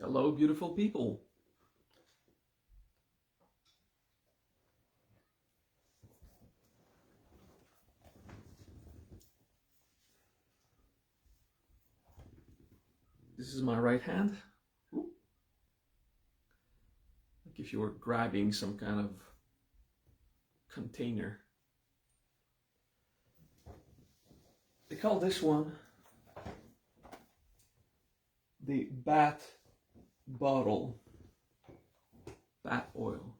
Hello, beautiful people. This is my right hand. Ooh. Like if you were grabbing some kind of container. They call this one the bat bottle, bat oil.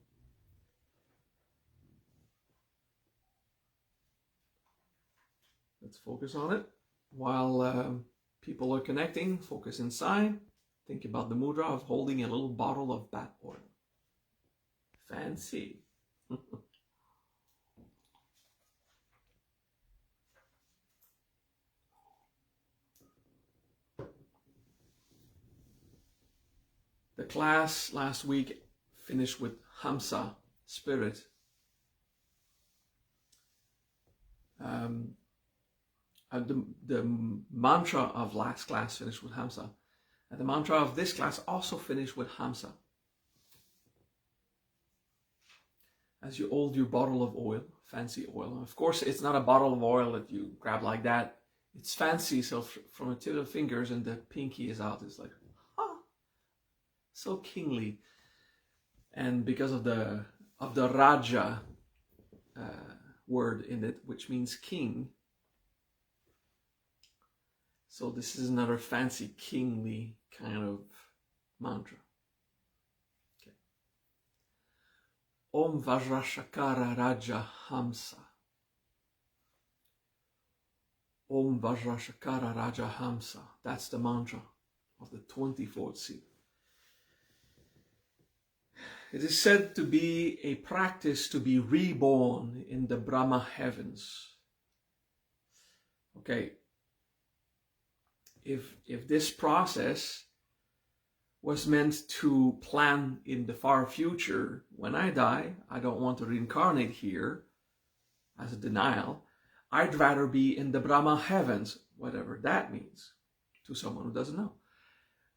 Let's focus on it while people are connecting. Focus inside. Think about the mudra of holding a little bottle of bat oil. Fancy. The class last week finished with Hamsa, spirit. The mantra of last class finished with Hamsa. And the mantra of this class also finished with Hamsa. As you hold your bottle of oil, fancy oil. Of course, it's not a bottle of oil that you grab like that. It's fancy, so from the tip of the fingers and the pinky is out. It's like, so kingly. And because of the Raja word in it, which means king. So this is another fancy kingly kind of mantra. Okay. Om Vajrashakara Raja Hamsa. Om Vajrashakara Raja Hamsa. That's the mantra of the 24th seal. It is said to be a practice to be reborn in the Brahma heavens. Okay, if this process was meant to plan in the far future, when I die, I don't want to reincarnate here as a denial. I'd rather be in the Brahma heavens, whatever that means, to someone who doesn't know.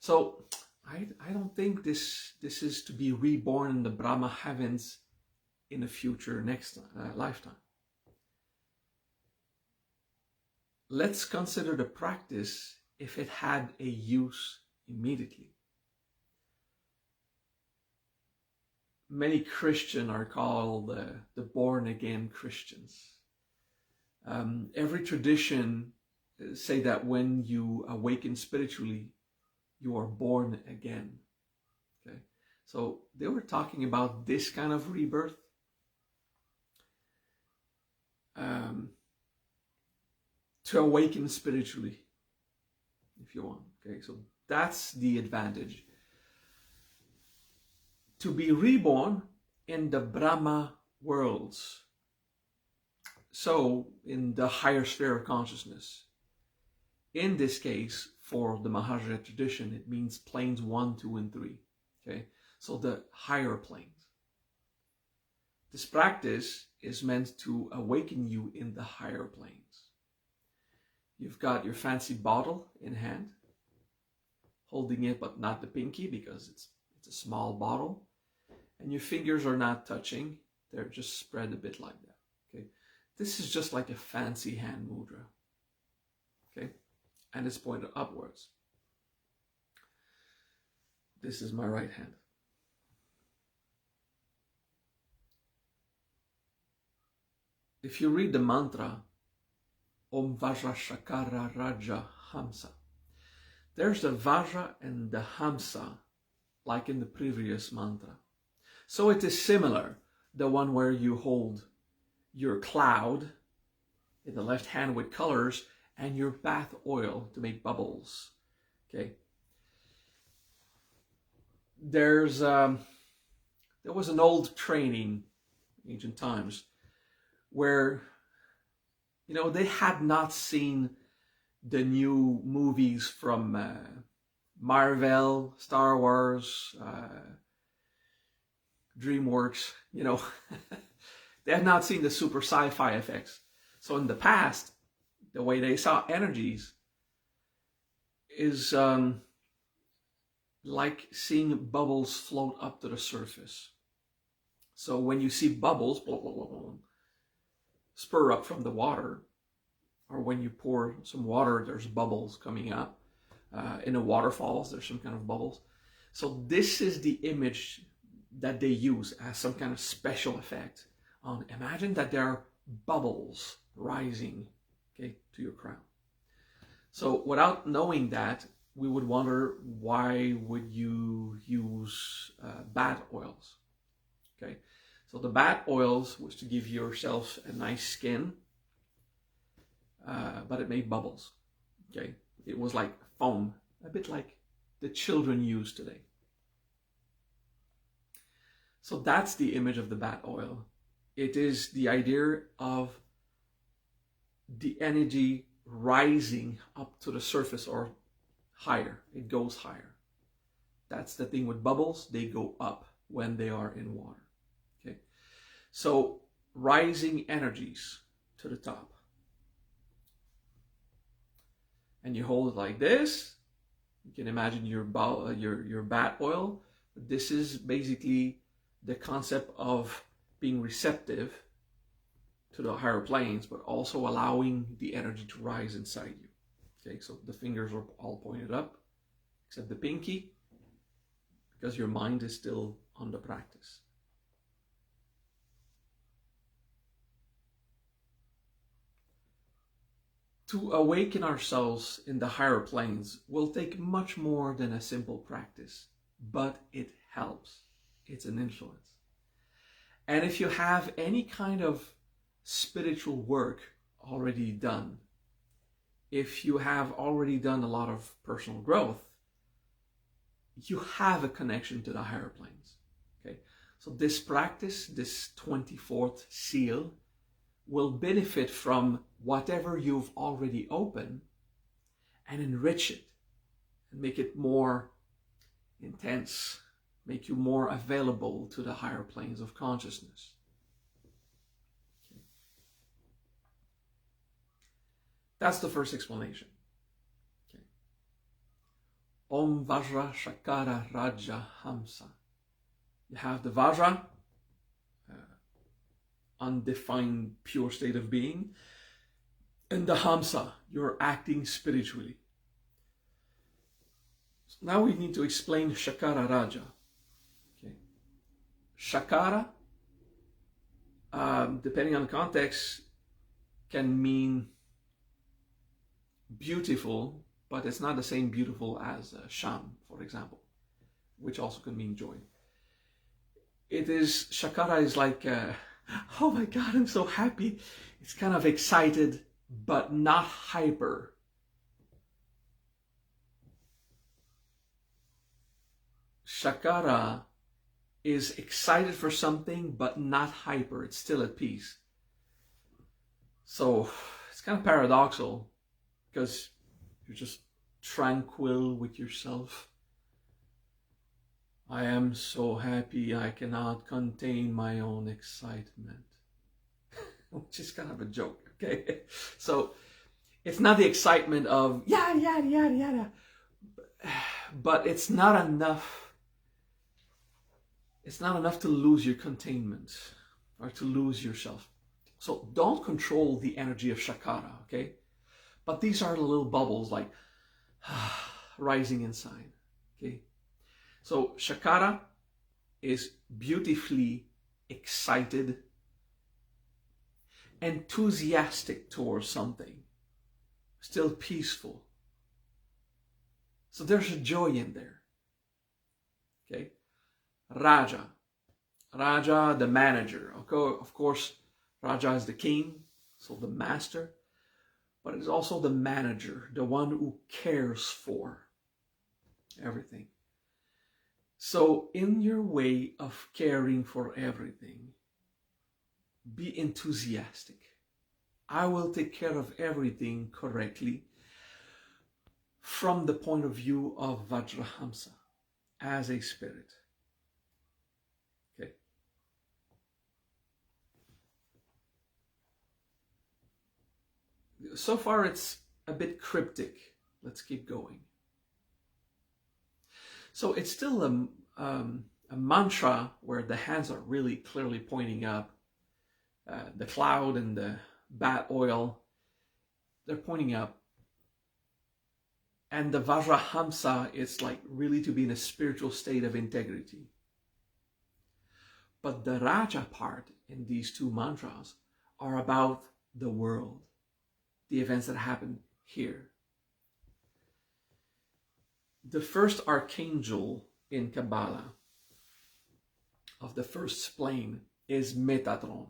So I don't think this is to be reborn in the Brahma heavens in the future next lifetime. Let's consider the practice if it had a use immediately. Many Christians are called the born-again Christians. Every tradition say that when you awaken spiritually, you are born again. Okay, so they were talking about this kind of rebirth. To awaken spiritually, if you want. Okay, so that's the advantage. To be reborn in the Brahma worlds. So in the higher sphere of consciousness. In this case, for the Maharaja tradition, it means planes 1, 2, and 3. Okay, so the higher planes. This practice is meant to awaken you in the higher planes. You've got your fancy bottle in hand, holding it but not the pinky because it's a small bottle, and your fingers are not touching, they're just spread a bit like that. Okay, this is just like a fancy hand mudra. Okay, and it's pointed upwards. This is my right hand. If you read the mantra, Om Vajrashakara Raja Hamsa, there's the Vajra and the Hamsa, like in the previous mantra. So it is similar, the one where you hold your cloud in the left hand with colors and your bath oil to make bubbles. Okay. There was an old training, ancient times, where they had not seen the new movies from Marvel, Star Wars, DreamWorks, they had not seen the super sci-fi effects. So in the past, the way they saw energies is like seeing bubbles float up to the surface. So when you see bubbles blah, blah, blah, blah, spur up from the water, or when you pour some water, there's bubbles coming up. In the waterfalls, there's some kind of bubbles. So this is the image that they use as some kind of special effect. Imagine that there are bubbles rising, okay, to your crown. So without knowing that, we would wonder, why would you use bat oils? Okay, so the bat oils was to give yourself a nice skin, but it made bubbles. Okay, it was like foam, a bit like the children use today. So that's the image of the bat oil. It is the idea of the energy rising up to the surface or higher. It goes higher. That's the thing with bubbles. They go up when they are in water. Okay, so rising energies to the top. And you hold it like this. You can imagine your bat oil. This is basically the concept of being receptive to the higher planes, but also allowing the energy to rise inside you. Okay, so the fingers are all pointed up, except the pinky, because your mind is still on the practice. To awaken ourselves in the higher planes will take much more than a simple practice, but it helps. It's an influence. And if you have any kind of spiritual work already done, if you have already done a lot of personal growth, you have a connection to the higher planes. Okay, so this practice, this 24th seal, will benefit from whatever you've already opened and enrich it and make it more intense, make you more available to the higher planes of consciousness. Okay. That's the first explanation. Okay. Om Vajra Shakara Raja Hamsa. You have the Vajra, undefined pure state of being, and the Hamsa, you're acting spiritually. So now we need to explain Shakara Raja. Okay. Shakara, depending on the context, can mean beautiful, but it's not the same beautiful as Sham, for example, which also can mean joy. It is, Shakara is like, oh my God, I'm so happy. It's kind of excited, but not hyper. Shakara is excited for something, but not hyper. It's still at peace. So it's kind of paradoxical, because you're just tranquil with yourself. I am so happy I cannot contain my own excitement. Which is kind of a joke, okay? So it's not the excitement of yada, yada, yada, yada. But it's not enough. It's not enough to lose your containment or to lose yourself. So don't control the energy of Shakara, okay? But these are the little bubbles like rising inside, okay? So Shakara is beautifully excited, enthusiastic towards something, still peaceful. So there's a joy in there. Okay? Raja. Raja, the manager. Okay, of course, Raja is the king, so the master, but it's also the manager, the one who cares for everything. So in your way of caring for everything, be enthusiastic. I will take care of everything correctly from the point of view of Vajrahamsa as a spirit. Okay. So far it's a bit cryptic. Let's keep going. So it's still a mantra where the hands are really clearly pointing up. The cloud and the bat oil, they're pointing up. And the Vajrahamsa is like really to be in a spiritual state of integrity. But the Raja part in these two mantras are about the world, the events that happen here. The first archangel in Kabbalah of the first plane is Metatron.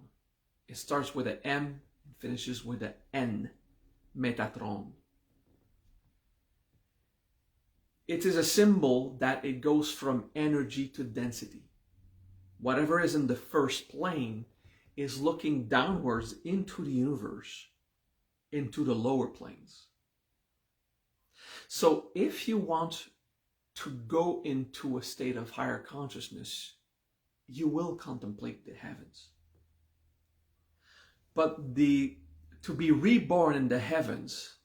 It starts with an M and finishes with an N, Metatron. It is a symbol that it goes from energy to density. Whatever is in the first plane is looking downwards into the universe, into the lower planes. So if you want to go into a state of higher consciousness, you will contemplate the heavens. But to be reborn in the heavens,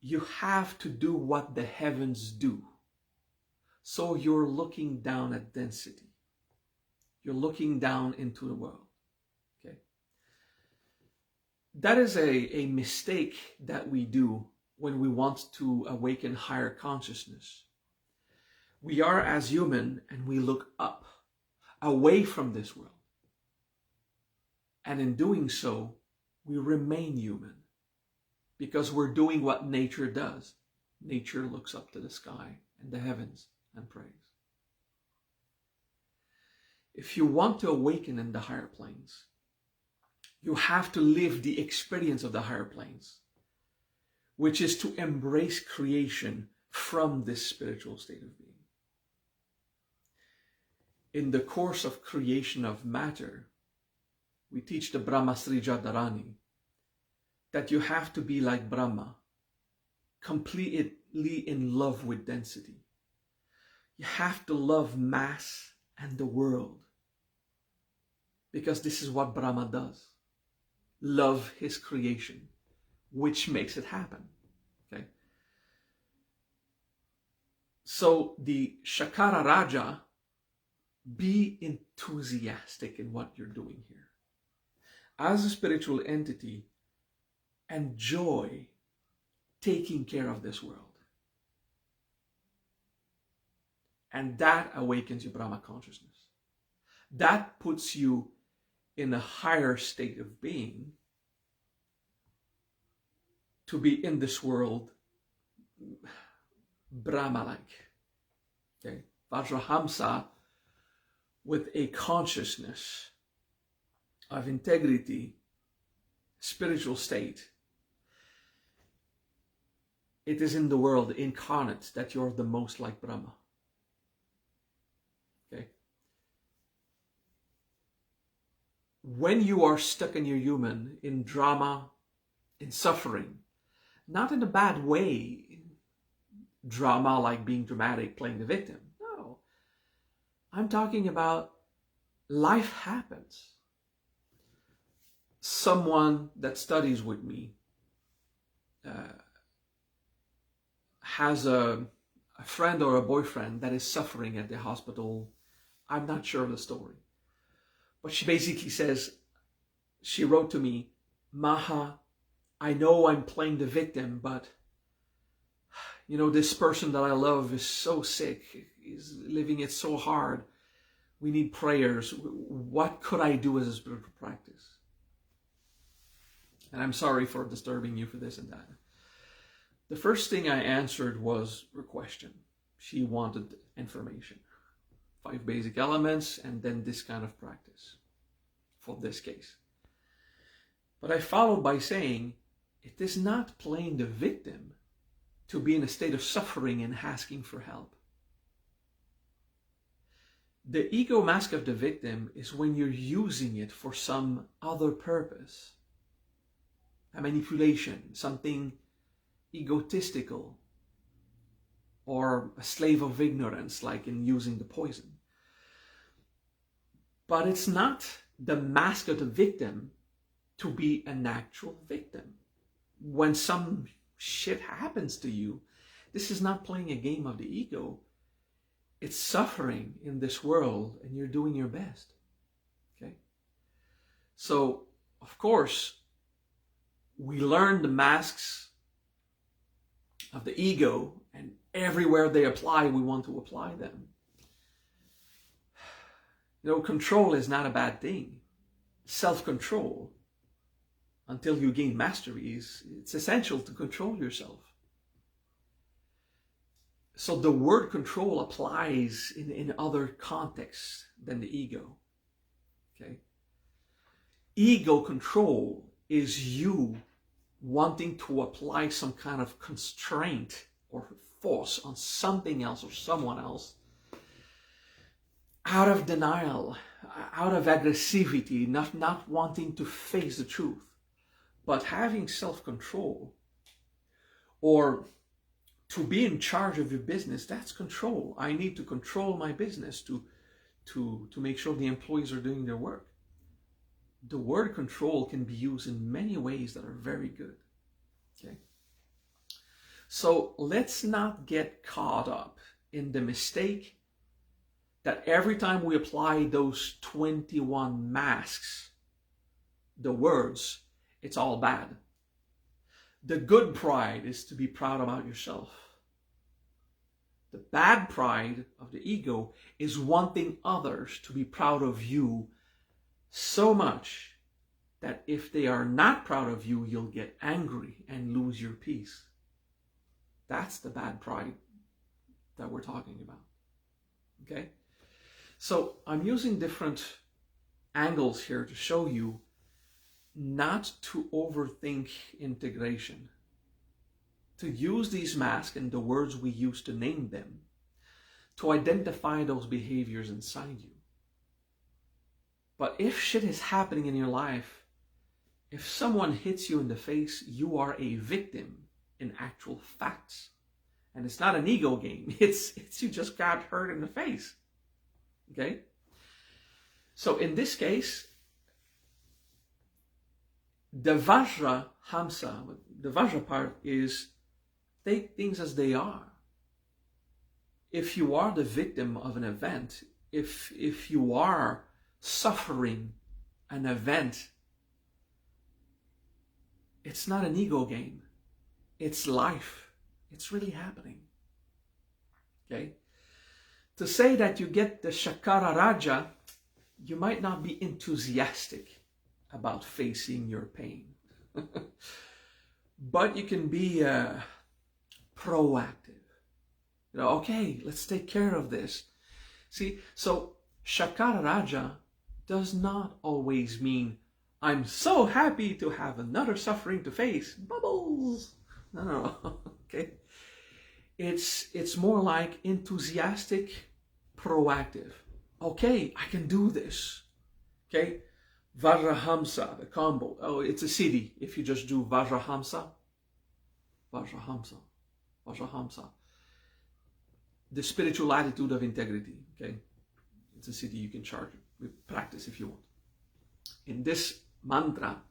you have to do what the heavens do. So you're looking down at density. You're looking down into the world. Okay? That is a mistake that we do when we want to awaken higher consciousness. We are as human and we look up, away from this world. And in doing so, we remain human because we're doing what nature does. Nature looks up to the sky and the heavens and prays. If you want to awaken in the higher planes, you have to live the experience of the higher planes, which is to embrace creation from this spiritual state of being. In the course of creation of matter, we teach the Brahmasrija Dharani that you have to be like Brahma, completely in love with density. You have to love mass and the world, because this is what Brahma does. Love his creation, which makes it happen. Okay? So the Shakara Raja, be enthusiastic in what you're doing here. As a spiritual entity, enjoy taking care of this world. And that awakens your Brahma consciousness. That puts you in a higher state of being to be in this world Brahma-like. Okay? Vajrahamsa with a consciousness of integrity, spiritual state. It is in the world incarnate that you're the most like Brahma. Okay? When you are stuck in your human, in drama, in suffering, not in a bad way, drama like being dramatic, playing the victim. No. I'm talking about life happens. Someone that studies with me has a friend or a boyfriend that is suffering at the hospital. I'm not sure of the story. But she basically says, she wrote to me, Maha, I know I'm playing the victim, but you know, this person that I love is so sick, is living it so hard. We need prayers. What could I do as a spiritual practice? And I'm sorry for disturbing you for this and that. The first thing I answered was her question. She wanted information. 5 basic elements and then this kind of practice for this case. But I followed by saying, it is not playing the victim to be in a state of suffering and asking for help. The ego mask of the victim is when you're using it for some other purpose. A manipulation, something egotistical, or a slave of ignorance, like in using the poison. But it's not the mask of the victim to be an actual victim. When some shit happens to you, this is not playing a game of the ego. it's suffering in this world, and you're doing your best. Okay? So, of course, we learn the masks of the ego, and everywhere they apply, we want to apply them. Control is not a bad thing. Self-control, until you gain mastery, it's essential to control yourself. So the word control applies in other contexts than the ego. Okay? Ego control is you wanting to apply some kind of constraint or force on something else or someone else out of denial, out of aggressivity, not wanting to face the truth. But having self-control, or to be in charge of your business, that's control. I need to control my business to make sure the employees are doing their work. The word control can be used in many ways that are very good. Okay? So let's not get caught up in the mistake that every time we apply those 21 masks, the words, it's all bad. The good pride is to be proud about yourself. The bad pride of the ego is wanting others to be proud of you so much that if they are not proud of you, you'll get angry and lose your peace. That's the bad pride that we're talking about. Okay? So I'm using different angles here to show you not to overthink integration. To use these masks and the words we use to name them, to identify those behaviors inside you. But if shit is happening in your life, if someone hits you in the face, you are a victim in actual facts. And it's not an ego game. It's you just got hurt in the face. Okay? So in this case, the Vajra Hamsa, the Vajra part is take things as they are. If you are the victim of an event, if you are suffering an event, it's not an ego game. It's life. It's really happening. Okay? To say that you get the Shakara Raja, you might not be enthusiastic about facing your pain. But you can be proactive. Okay, let's take care of this. See, so Shakara Raja does not always mean I'm so happy to have another suffering to face. Bubbles! No. Okay? It's more like enthusiastic, proactive. Okay, I can do this. Okay? Vajrahamsa, the combo. Oh, it's a city. If you just do Vajrahamsa. The spiritual attitude of integrity. Okay? It's a city you can charge with practice if you want. In this mantra,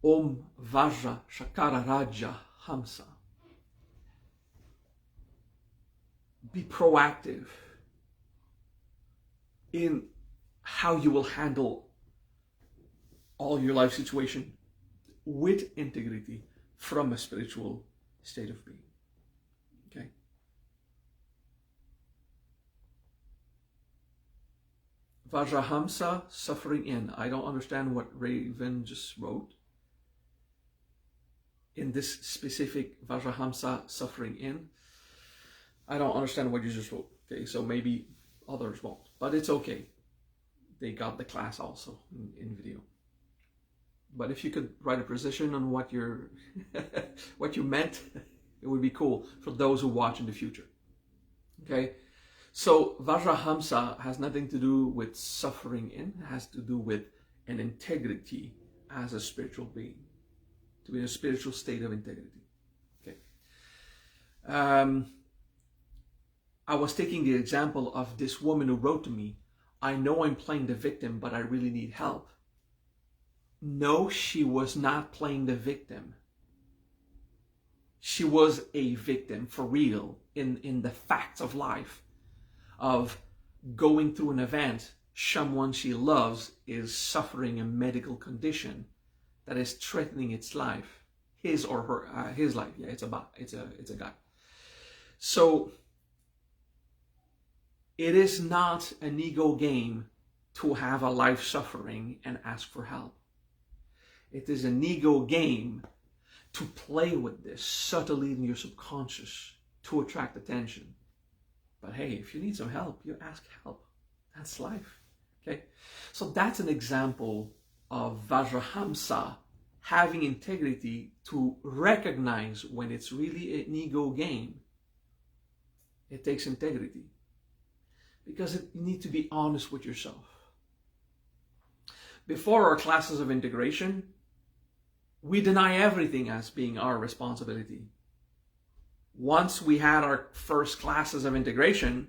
Om Vajra Shakara Raja Hamsa. Be proactive in how you will handle all your life situation with integrity from a spiritual state of being. Okay? Vajrahamsa, suffering in. I don't understand what Raven just wrote. In this specific Vajrahamsa, suffering in. I don't understand what you just wrote. Okay, so maybe others won't. But it's okay. They got the class also in video. But if you could write a precision on what you're what you meant, it would be cool for those who watch in the future. Okay? So Vajrahamsa has nothing to do with suffering in. It has to do with an integrity as a spiritual being. To be in a spiritual state of integrity. Okay. I was taking the example of this woman who wrote to me, I know I'm playing the victim, but I really need help. No, she was not playing the victim. She was a victim for real in the facts of life. of going through an event, someone she loves is suffering a medical condition that is threatening its life, his or her, his life. Yeah, it's a guy. So it is not an ego game to have a life suffering and ask for help. It is an ego game to play with this subtly in your subconscious to attract attention. But hey, if you need some help, you ask help. That's life. Okay? So that's an example of Vajrahamsa having integrity to recognize when it's really an ego game. It takes integrity. Because you need to be honest with yourself. Before our classes of integration, we deny everything as being our responsibility. Once we had our first classes of integration,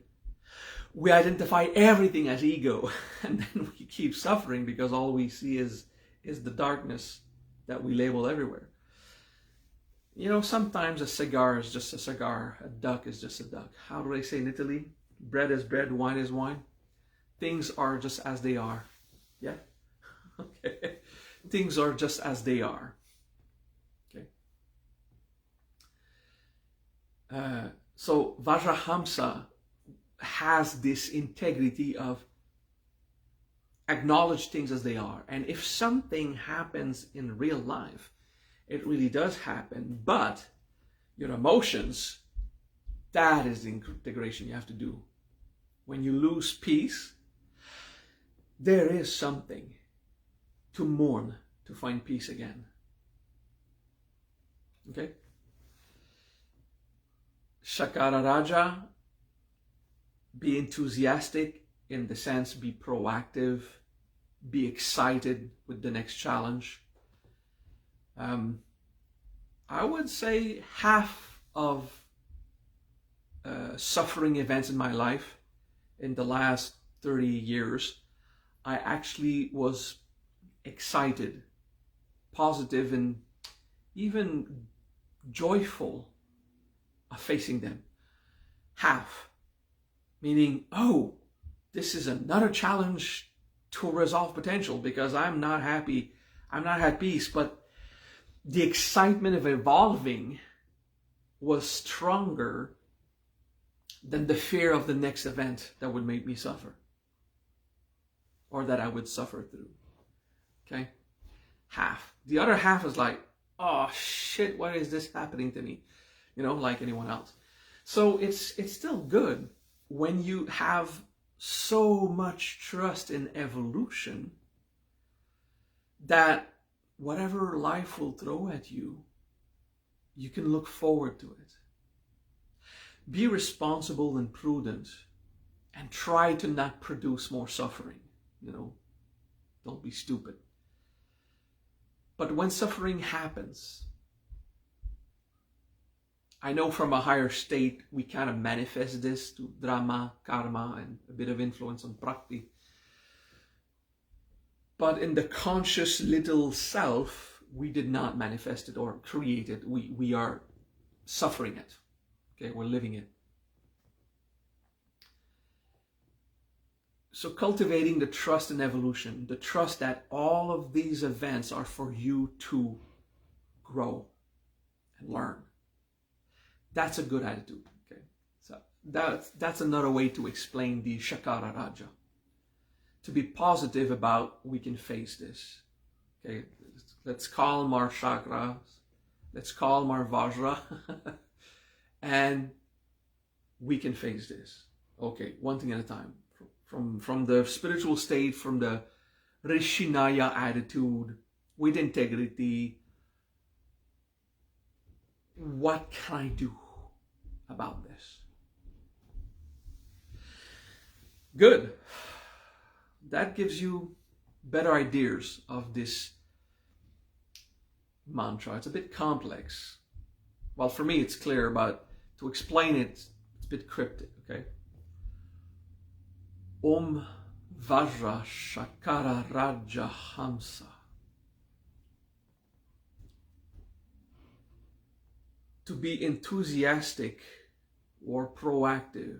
we identify everything as ego, and then we keep suffering because all we see is the darkness that we label everywhere. You know, sometimes a cigar is just a cigar, a duck is just a duck. How do they say in Italy? Bread is bread, wine is wine. Things are just as they are. Yeah? Okay. Things are just as they are. Okay. So Vajrahamsa has this integrity of acknowledge things as they are. And if something happens in real life, it really does happen. But your emotions, that is the integration you have to do. When you lose peace, there is something to mourn to find peace again. Okay? Shakara Raja, be enthusiastic in the sense, be proactive, be excited with the next challenge. I would say half of suffering events in my life in the last 30 years, I actually was excited, positive, and even joyful of facing them. Half. Meaning, oh, this is another challenge to resolve potential because I'm not happy, I'm not at peace, but the excitement of evolving was stronger than the fear of the next event that would make me suffer or that I would suffer through. Okay? Half. The other half is like, oh shit, why is this happening to me? You know, like anyone else. So it's still good when you have so much trust in evolution that whatever life will throw at you, you can look forward to it. Be responsible and prudent and try to not produce more suffering. You know, don't be stupid. But when suffering happens, I know from a higher state, we kind of manifest this to drama, karma, and a bit of influence on prakti. But in the conscious little self, we did not manifest it or create it. We are suffering it. Okay, we're living it. So cultivating the trust in evolution, the trust that all of these events are for you to grow and learn. That's a good attitude. Okay, so that's another way to explain the Shakara Raja. To be positive about, we can face this. Okay, let's calm our chakras, let's calm our Vajra, and we can face this. Okay, one thing at a time. From the spiritual state, from the Rishinaya attitude, with integrity, what can I do about this? Good. That gives you better ideas of this mantra. It's a bit complex. Well, for me it's clear, but to explain it, it's a bit cryptic, okay? Om Vajra Shakara Raja Hamsa. To be enthusiastic or proactive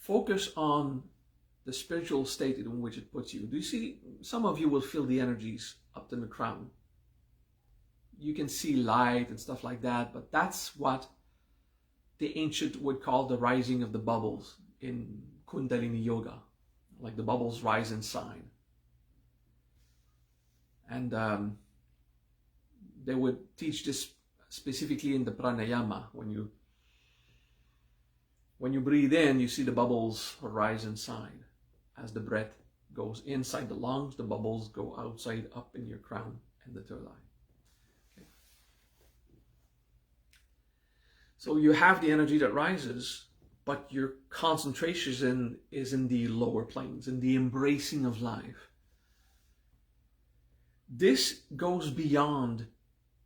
focus on the spiritual state in which it puts you. Do you see, some of you will feel the energies up to the crown. You can see light and stuff like that, but that's what the ancient would call the rising of the bubbles in Kundalini Yoga, like the bubbles rise inside. And they would teach this specifically in the pranayama. When you breathe in, you see the bubbles rise inside. As the breath goes inside the lungs, the bubbles go outside, up in your crown and the third eye. Okay. So you have the energy that rises, but your concentration is in the lower planes, in the embracing of life. This goes beyond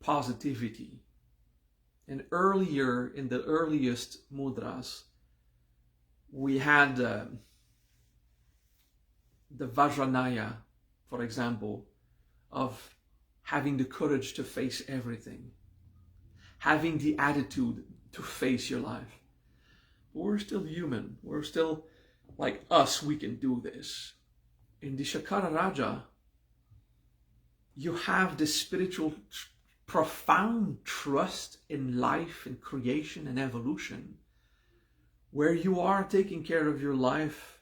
positivity. And earlier, in the earliest mudras, we had the Vajranaya, for example, of having the courage to face everything, having the attitude to face your life. We're still human. We're still like us. We can do this. In the Shakara Raja, you have this spiritual, profound trust in life and creation and evolution, where you are taking care of your life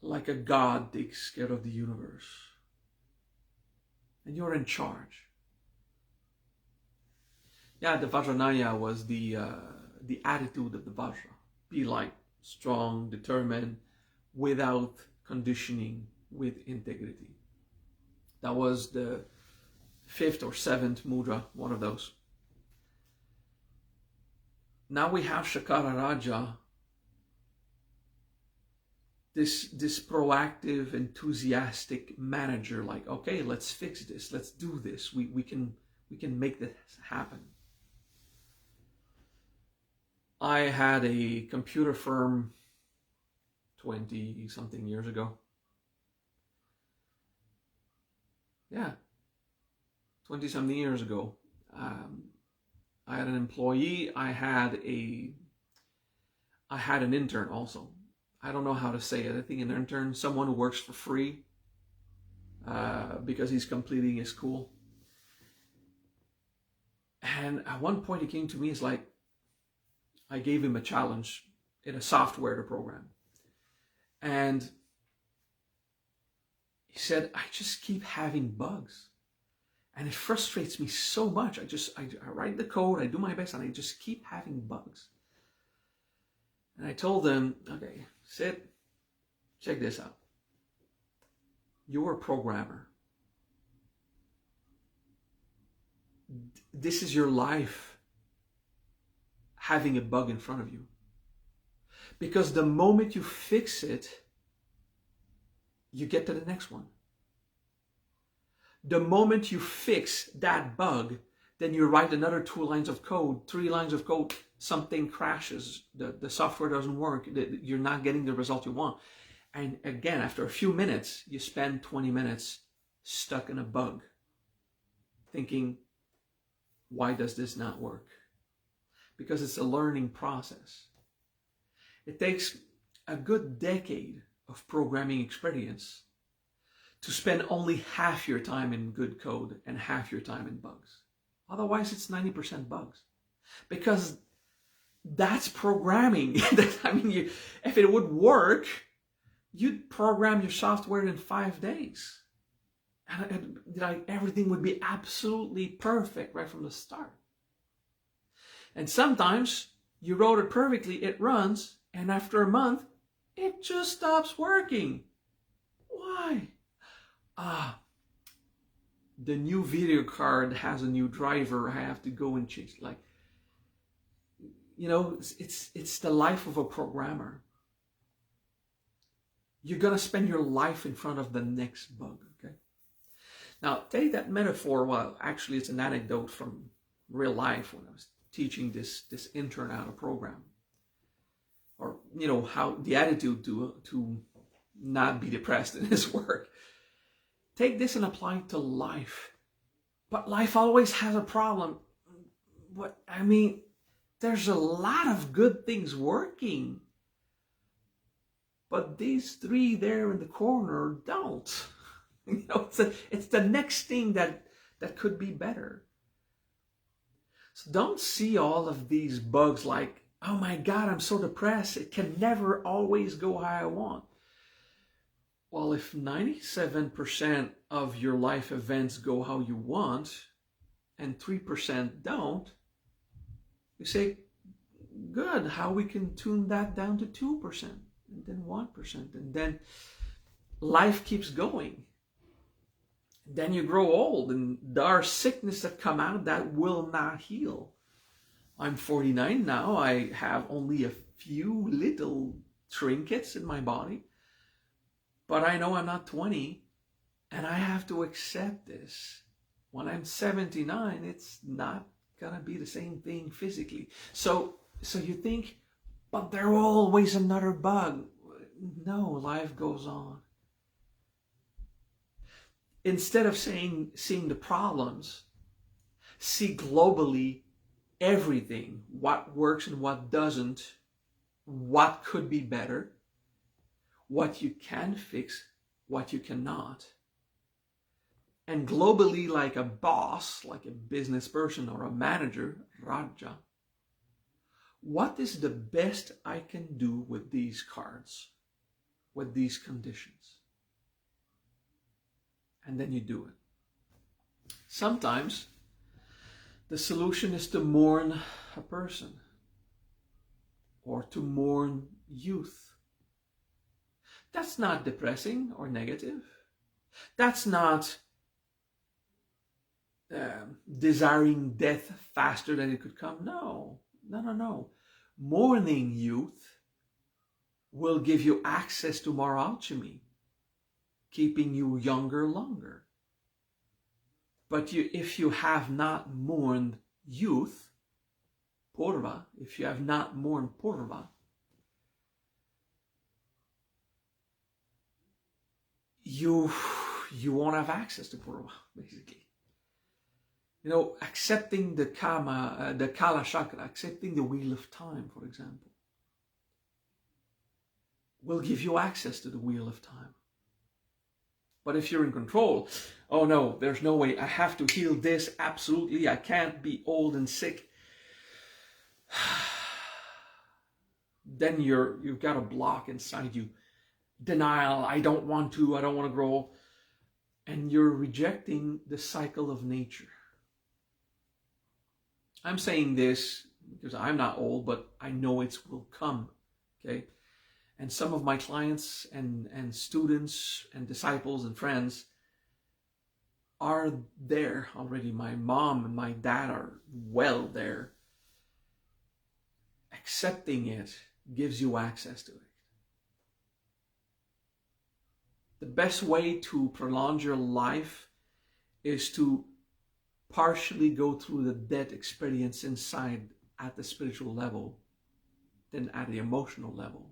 like a god takes care of the universe. And you're in charge. Yeah, the Vajranaya was the attitude of the Vajra. Be like strong, determined, without conditioning, with integrity. That was the 5th or 7th mudra, one of those. Now we have Shakara Raja, this proactive, enthusiastic manager, like, okay, let's fix this, let's do this, we can make this happen. I had a computer firm 20 something years ago. Yeah, 20 something years ago. I had an employee. I had an intern also. I don't know how to say it. I think an intern, someone who works for free because he's completing his school. And at one point he came to me, it's like, I gave him a challenge in a software to program. And he said, I just keep having bugs. And it frustrates me so much. I write the code, I do my best, and I just keep having bugs. And I told them, okay, sit, check this out. You're a programmer. This is your life having a bug in front of you. Because the moment you fix it, you get to the next one. The moment you fix that bug, then you write another 2 lines of code, 3 lines of code, something crashes, the software doesn't work, you're not getting the result you want. And again, after a few minutes, you spend 20 minutes stuck in a bug, thinking, why does this not work? Because it's a learning process. It takes a good decade of programming experience to spend only half your time in good code and half your time in bugs. Otherwise, it's 90% bugs. Because that's programming. I mean, if it would work, you'd program your software in 5 days. And everything would be absolutely perfect right from the start. And sometimes you wrote it perfectly, it runs, and after a month, it just stops working. Why? The new video card has a new driver. I have to go and change. Like, you know, it's the life of a programmer. You're gonna spend your life in front of the next bug. Okay. Now take that metaphor. Well, actually, it's an anecdote from real life when I was teaching this intern how to program, or you know how the attitude to not be depressed in his work. Take this and apply it to life. But life always has a problem. There's a lot of good things working. but these three there in the corner don't. It's the next thing that could be better. So don't see all of these bugs like, oh my God, I'm so depressed. It can never always go how I want. Well, if 97% of your life events go how you want and 3% don't, you say, good, how we can tune that down to 2% and then 1%, and then life keeps going. Then you grow old and there are sickness that come out that will not heal. I'm 49 now. I have only a few little trinkets in my body, but I know I'm not 20 and I have to accept this. When I'm 79, it's not gonna be the same thing physically. So you think, but there's always another bug. No, life goes on. Instead of seeing the problems, see globally everything, what works and what doesn't, what could be better, what you can fix, what you cannot. And globally, like a boss, like a business person or a manager, Raja, what is the best I can do with these cards, with these conditions? And then you do it. Sometimes the solution is to mourn a person or to mourn youth. That's not depressing or negative. That's not desiring death faster than it could come. No. Mourning youth will give you access to more alchemy, keeping you younger longer. But if you have not mourned youth, Purva, if you have not mourned Purva, you won't have access to Purva, basically. Accepting the Kala Chakra, accepting the Wheel of Time, for example, will give you access to the Wheel of Time. But if you're in control, oh no, there's no way, I have to heal this, absolutely, I can't be old and sick. Then you've got a block inside you. Denial, I don't want to grow. And you're rejecting the cycle of nature. I'm saying this because I'm not old, but I know it will come, okay? And some of my clients and students and disciples and friends are there already. My mom and my dad are well there. Accepting it gives you access to it. The best way to prolong your life is to partially go through the death experience inside at the spiritual level than at the emotional level.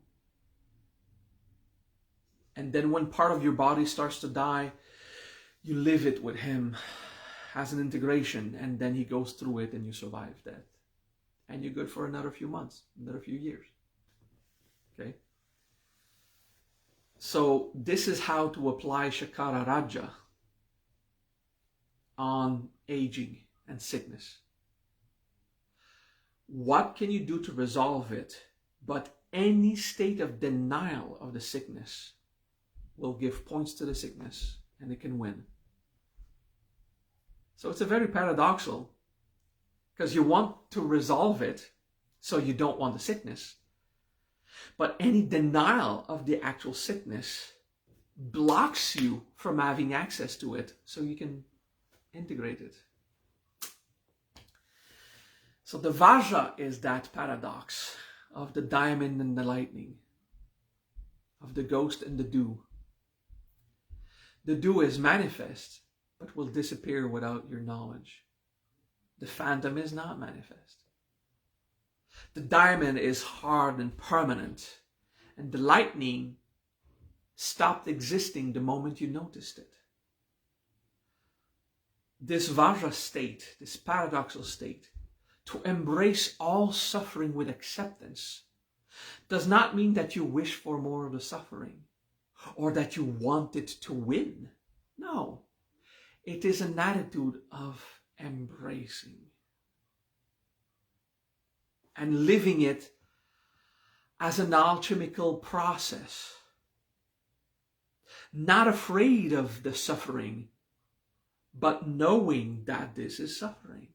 And then when part of your body starts to die, you live it with him as an integration, and then he goes through it and you survive death. And you're good for another few months, another few years. Okay? So this is how to apply Shakara Raja on aging and sickness. What can you do to resolve it? But any state of denial of the sickness will give points to the sickness and it can win. So it's a very paradoxical, because you want to resolve it, so you don't want the sickness. But any denial of the actual sickness blocks you from having access to it, so you can integrate it. So the Vajra is that paradox of the diamond and the lightning, of the ghost and the dew. The dew is manifest, but will disappear without your knowledge. The phantom is not manifest. The diamond is hard and permanent, and the lightning stopped existing the moment you noticed it. This Vajra state, this paradoxical state, to embrace all suffering with acceptance, does not mean that you wish for more of the suffering or that you want it to win. No, it is an attitude of embracing and living it as an alchemical process. Not afraid of the suffering, but knowing that this is suffering.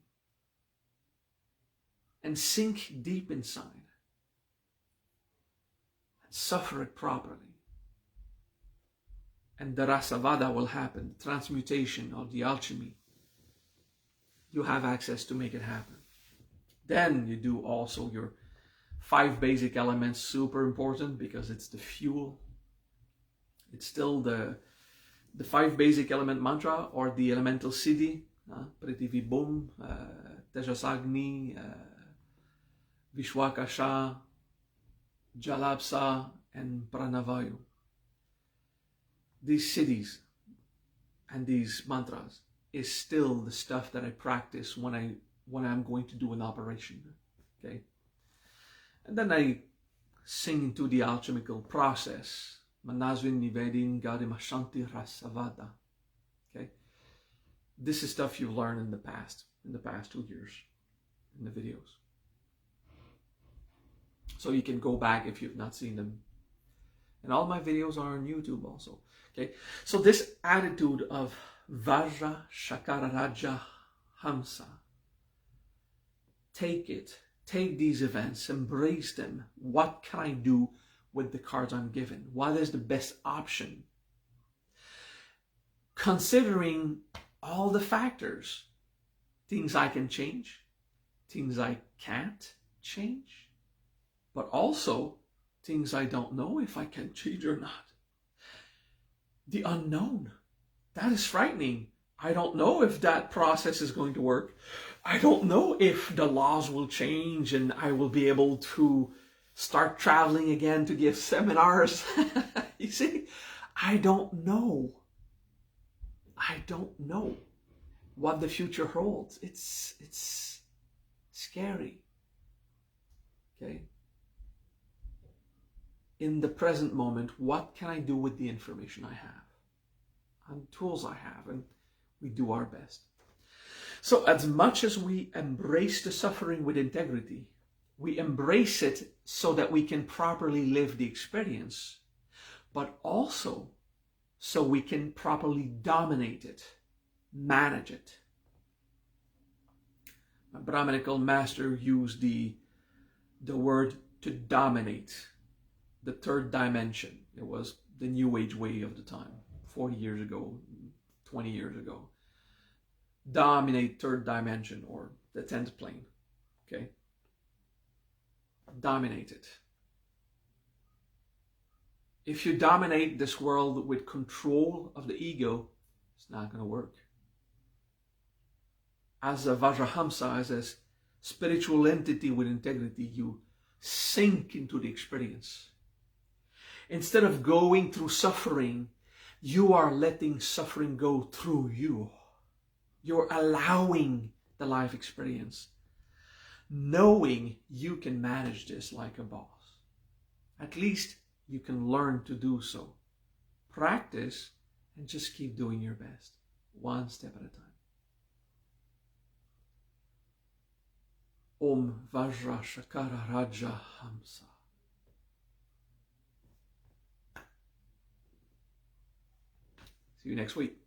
And sink deep inside. And suffer it properly. And the rasavada will happen, the transmutation of the alchemy. You have access to make it happen. Then you do also your 5 basic elements, super important because it's the fuel. It's still the 5 basic element mantra or the elemental siddhi, Prithvi Bum, Tejasagni, Vishwakasha, Jalapsa, and Pranavayu. These siddhis and these mantras is still the stuff that I practice when I'm going to do an operation. Okay, and then I sing into the alchemical process. Manasvin Nivedin Gadimashanti Rasavada. Okay? This is stuff you've learned in the past 2 years in the videos. So you can go back if you've not seen them. And all my videos are on YouTube also. Okay? So this attitude of Vajra Shakara Raja Hamsa. Take it. Take these events. Embrace them. What can I do with the cards I'm given? What is the best option? Considering all the factors, things I can change, things I can't change, but also things I don't know if I can change or not. The unknown, that is frightening. I don't know if that process is going to work. I don't know if the laws will change and I will be able to start traveling again to give seminars. You see, I don't know. I don't know what the future holds. It's scary. Okay? In the present moment, what can I do with the information I have and tools I have? And we do our best. So as much as we embrace the suffering with integrity, we embrace it so that we can properly live the experience, but also so we can properly dominate it, manage it. My Brahminical master used the word to dominate the 3rd dimension. It was the New Age way of the time, 40 years ago, 20 years ago. Dominate 3rd dimension or the 10th plane. Okay? Dominate it. If you dominate this world with control of the ego, it's not going to work. As a Vajrahamsa, as a spiritual entity with integrity, you sink into the experience. Instead of going through suffering, you are letting suffering go through you. You're allowing the life experience, knowing you can manage this like a boss. At least you can learn to do so. Practice and just keep doing your best, one step at a time. Om Vajra Shakara Raja Hamsa. See you next week.